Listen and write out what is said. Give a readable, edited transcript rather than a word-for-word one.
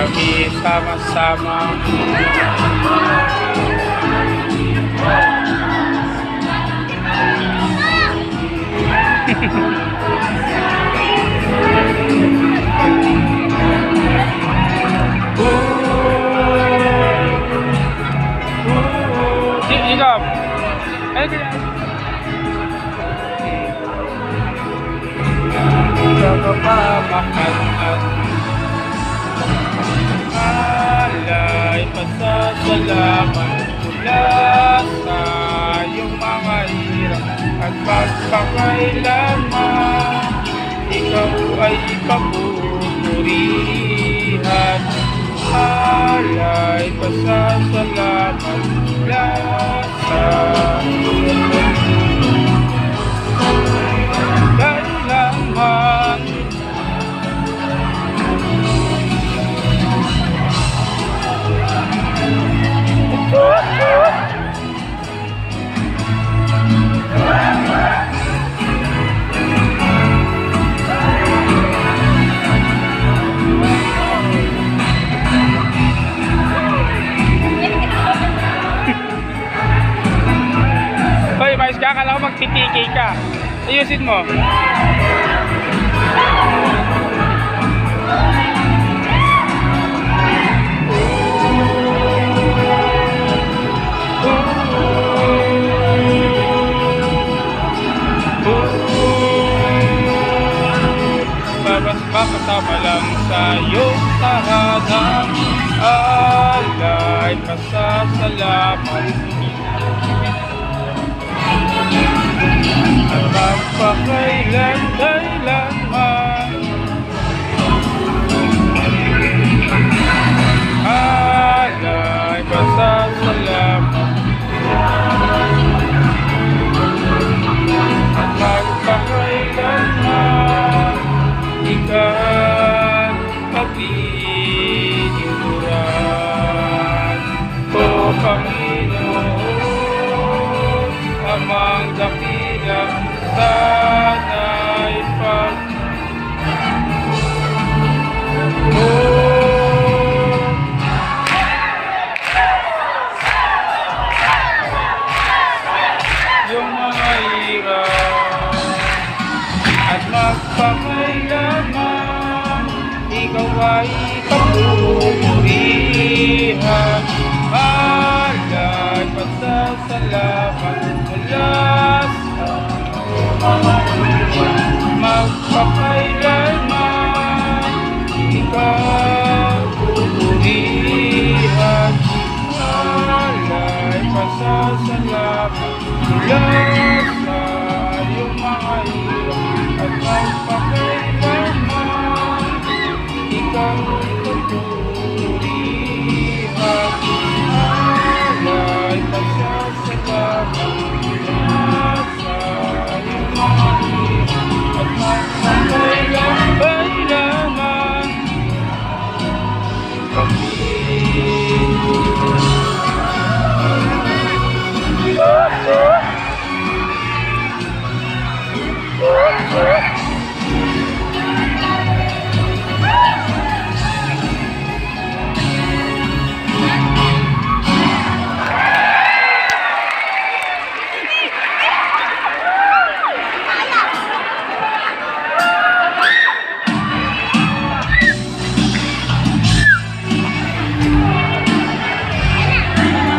kami sama-sama. Ikaw, kapapamahal at alay pasasalamat mula sa iyong mga hirap at pagpakailanman ikaw ay papupurihan. Alay pasasalamat mula sa kailanman. Hoy, mais ka, akala ko magtitiki ka. Ayusin mo. Kasama lang sa iyong tahanan, alay pasasalamat at magpakailan-kailanman. Alay pasasalamat at magpakailanman. Ikaw pagtitinuran, O Panginoon, amang dakila sana'y yung mga hirap at magpakailanman ikaw ay papupurihan. Alay pasasalamat mula sa